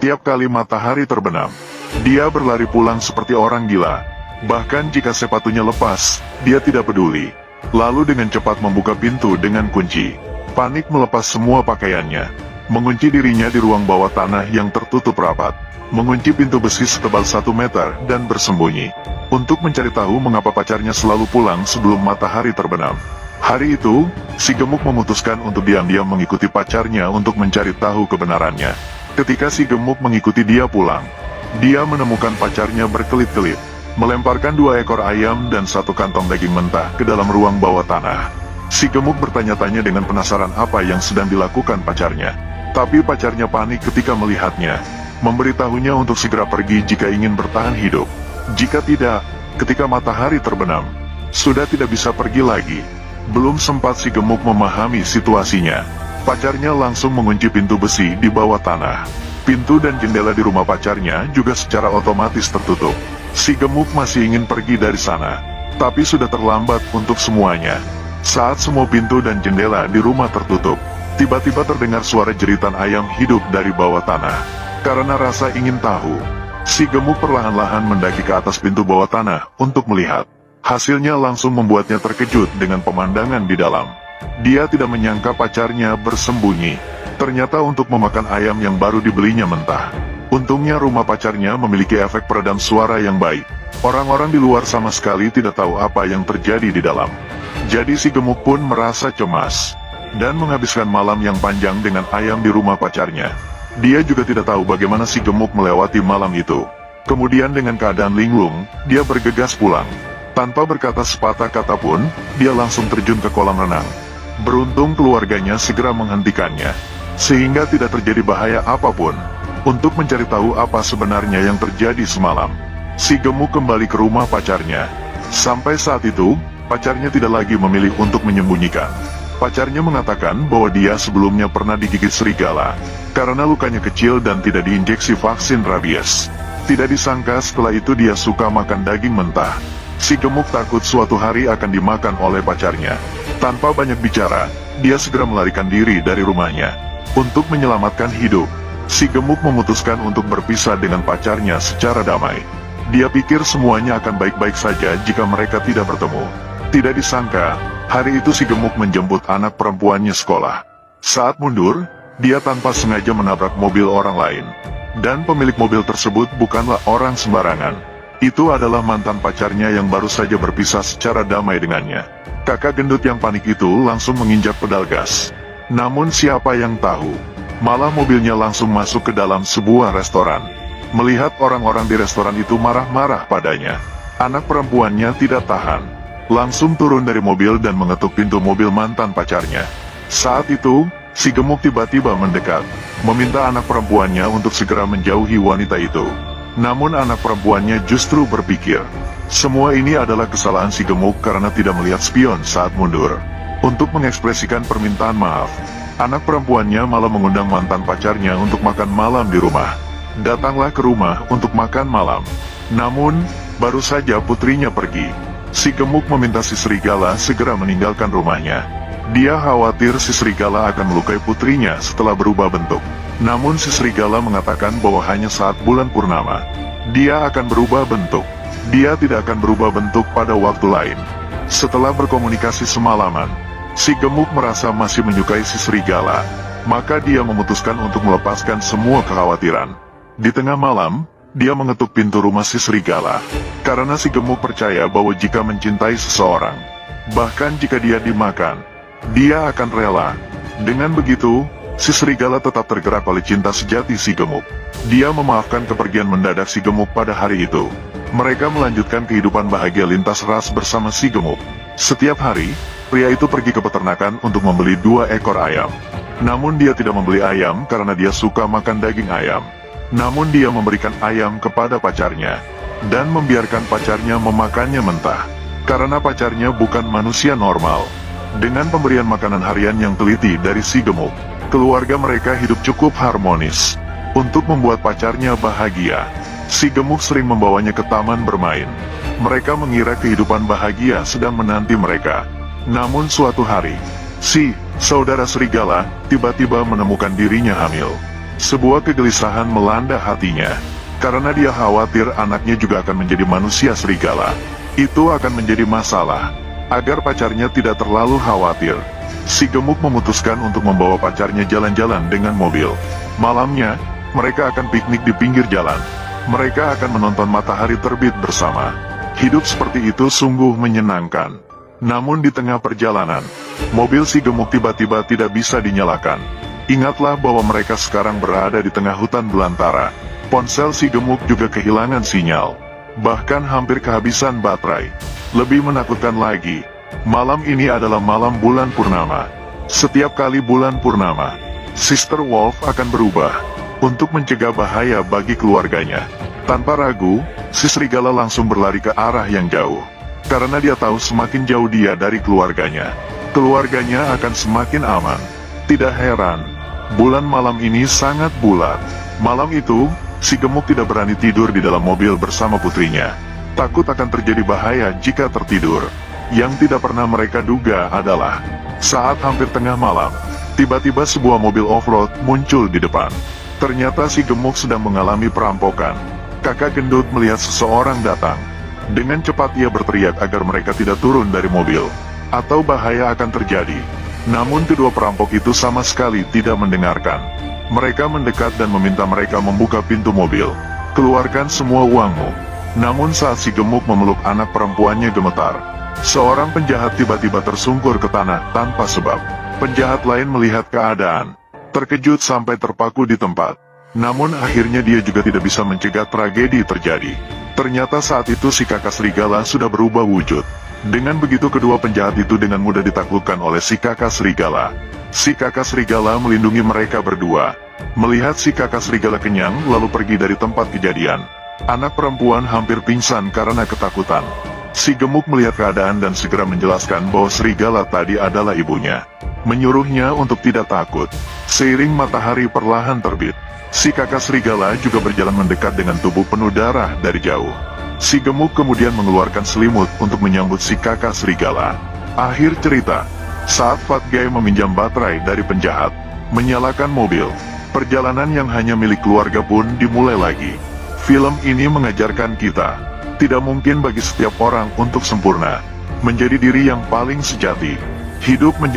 Setiap kali matahari terbenam, dia berlari pulang seperti orang gila. Bahkan jika sepatunya lepas, dia tidak peduli. Lalu dengan cepat membuka pintu dengan kunci. Panik melepas semua pakaiannya, mengunci dirinya di ruang bawah tanah yang tertutup rapat, mengunci pintu besi setebal 1 meter dan bersembunyi. Untuk mencari tahu mengapa pacarnya selalu pulang sebelum matahari terbenam. Hari itu, si gemuk memutuskan untuk diam-diam mengikuti pacarnya untuk mencari tahu kebenarannya. Ketika si gemuk mengikuti dia pulang, dia menemukan pacarnya berkelit-kelit, melemparkan 2 ekor ayam dan 1 kantong daging mentah ke dalam ruang bawah tanah. Si gemuk bertanya-tanya dengan penasaran apa yang sedang dilakukan pacarnya. Tapi pacarnya panik ketika melihatnya, memberitahunya untuk segera pergi jika ingin bertahan hidup. Jika tidak, ketika matahari terbenam, sudah tidak bisa pergi lagi. Belum sempat si gemuk memahami situasinya, pacarnya langsung mengunci pintu besi di bawah tanah. Pintu dan jendela di rumah pacarnya juga secara otomatis tertutup. Si gemuk masih ingin pergi dari sana, tapi sudah terlambat untuk semuanya. Saat semua pintu dan jendela di rumah tertutup, tiba-tiba terdengar suara jeritan ayam hidup dari bawah tanah. Karena rasa ingin tahu, si gemuk perlahan-lahan mendaki ke atas pintu bawah tanah untuk melihat. Hasilnya langsung membuatnya terkejut dengan pemandangan di dalam. Dia tidak menyangka pacarnya bersembunyi. Ternyata untuk memakan ayam yang baru dibelinya mentah. Untungnya rumah pacarnya memiliki efek peredam suara yang baik. Orang-orang di luar sama sekali tidak tahu apa yang terjadi di dalam. Jadi si gemuk pun merasa cemas dan menghabiskan malam yang panjang dengan ayam di rumah pacarnya. Dia juga tidak tahu bagaimana si gemuk melewati malam itu. Kemudian dengan keadaan linglung, dia bergegas pulang. Tanpa berkata sepatah kata pun, dia langsung terjun ke kolam renang. Beruntung keluarganya segera menghentikannya, sehingga tidak terjadi bahaya apapun. Untuk mencari tahu apa sebenarnya yang terjadi semalam, si gemuk kembali ke rumah pacarnya. Sampai saat itu, pacarnya tidak lagi memilih untuk menyembunyikan. Pacarnya mengatakan bahwa dia sebelumnya pernah digigit serigala, karena lukanya kecil dan tidak diinjeksi vaksin rabies. Tidak disangka setelah itu dia suka makan daging mentah. Si gemuk takut suatu hari akan dimakan oleh pacarnya. Tanpa banyak bicara, dia segera melarikan diri dari rumahnya. Untuk menyelamatkan hidup, si gemuk memutuskan untuk berpisah dengan pacarnya secara damai. Dia pikir semuanya akan baik-baik saja jika mereka tidak bertemu. Tidak disangka, hari itu si gemuk menjemput anak perempuannya sekolah. Saat mundur, dia tanpa sengaja menabrak mobil orang lain. Dan pemilik mobil tersebut bukanlah orang sembarangan. Itu adalah mantan pacarnya yang baru saja berpisah secara damai dengannya. Kakak gendut yang panik itu langsung menginjak pedal gas. Namun siapa yang tahu, malah mobilnya langsung masuk ke dalam sebuah restoran. Melihat orang-orang di restoran itu marah-marah padanya, anak perempuannya tidak tahan. Langsung turun dari mobil dan mengetuk pintu mobil mantan pacarnya. Saat itu, si gemuk tiba-tiba mendekat, meminta anak perempuannya untuk segera menjauhi wanita itu. Namun anak perempuannya justru berpikir, semua ini adalah kesalahan si gemuk karena tidak melihat spion saat mundur. Untuk mengekspresikan permintaan maaf, anak perempuannya malah mengundang mantan pacarnya untuk makan malam di rumah. Datanglah ke rumah untuk makan malam. Namun, baru saja putrinya pergi, si gemuk meminta si serigala segera meninggalkan rumahnya. Dia khawatir si serigala akan melukai putrinya setelah berubah bentuk. Namun si serigala mengatakan bahwa hanya saat bulan purnama, dia akan berubah bentuk. Dia tidak akan berubah bentuk pada waktu lain. Setelah berkomunikasi semalaman, si gemuk merasa masih menyukai si serigala. Maka dia memutuskan untuk melepaskan semua kekhawatiran. Di tengah malam, dia mengetuk pintu rumah si serigala. Karena si gemuk percaya bahwa jika mencintai seseorang, bahkan jika dia dimakan, dia akan rela. Dengan begitu, si serigala tetap tergerak oleh cinta sejati si gemuk. Dia memaafkan kepergian mendadak si gemuk pada hari itu. Mereka melanjutkan kehidupan bahagia lintas ras bersama si gemuk. Setiap hari, pria itu pergi ke peternakan untuk membeli 2 ekor ayam. Namun dia tidak membeli ayam karena dia suka makan daging ayam. Namun dia memberikan ayam kepada pacarnya, dan membiarkan pacarnya memakannya mentah. Karena pacarnya bukan manusia normal. Dengan pemberian makanan harian yang teliti dari si gemuk, keluarga mereka hidup cukup harmonis. Untuk membuat pacarnya bahagia, si gemuk sering membawanya ke taman bermain. Mereka mengira kehidupan bahagia sedang menanti mereka. Namun suatu hari, si saudara serigala tiba-tiba menemukan dirinya hamil. Sebuah kegelisahan melanda hatinya, karena dia khawatir anaknya juga akan menjadi manusia serigala. Itu akan menjadi masalah. Agar pacarnya tidak terlalu khawatir, si gemuk memutuskan untuk membawa pacarnya jalan-jalan dengan mobil. Malamnya, mereka akan piknik di pinggir jalan. Mereka akan menonton matahari terbit bersama. Hidup seperti itu sungguh menyenangkan. Namun di tengah perjalanan, mobil si gemuk tiba-tiba tidak bisa dinyalakan. Ingatlah bahwa mereka sekarang berada di tengah hutan belantara. Ponsel si gemuk juga kehilangan sinyal. Bahkan hampir kehabisan baterai. Lebih menakutkan lagi, malam ini adalah malam bulan purnama. Setiap kali bulan purnama, Sister Wolf akan berubah untuk mencegah bahaya bagi keluarganya. Tanpa ragu, si serigala langsung berlari ke arah yang jauh. Karena dia tahu semakin jauh dia dari keluarganya, keluarganya akan semakin aman. Tidak heran, bulan malam ini sangat bulat. Malam itu, si gemuk tidak berani tidur di dalam mobil bersama putrinya. Takut akan terjadi bahaya jika tertidur. Yang tidak pernah mereka duga adalah, saat hampir tengah malam, tiba-tiba sebuah mobil off-road muncul di depan. Ternyata si gemuk sedang mengalami perampokan. Kakak gendut melihat seseorang datang. Dengan cepat ia berteriak agar mereka tidak turun dari mobil, atau bahaya akan terjadi. Namun kedua perampok itu sama sekali tidak mendengarkan. Mereka mendekat dan meminta mereka membuka pintu mobil. Keluarkan semua uangmu. Namun saat si gemuk memeluk anak perempuannya gemetar. Seorang penjahat tiba-tiba tersungkur ke tanah tanpa sebab. Penjahat lain melihat keadaan, terkejut sampai terpaku di tempat. Namun akhirnya dia juga tidak bisa mencegah tragedi terjadi. Ternyata saat itu si kakak serigala sudah berubah wujud. Dengan begitu kedua penjahat itu dengan mudah ditaklukkan oleh si kakak serigala. Si kakak serigala melindungi mereka berdua. Melihat si kakak serigala kenyang lalu pergi dari tempat kejadian. Anak perempuan hampir pingsan karena ketakutan. Si gemuk melihat keadaan dan segera menjelaskan bahwa serigala tadi adalah ibunya. Menyuruhnya untuk tidak takut. Seiring matahari perlahan terbit, si kakak serigala juga berjalan mendekat dengan tubuh penuh darah dari jauh. Si gemuk kemudian mengeluarkan selimut untuk menyambut si kakak serigala. Akhir cerita, saat Fat Guy meminjam baterai dari penjahat, menyalakan mobil, perjalanan yang hanya milik keluarga pun dimulai lagi. Film ini mengajarkan kita, tidak mungkin bagi setiap orang untuk sempurna, menjadi diri yang paling sejati. Hidup menjadi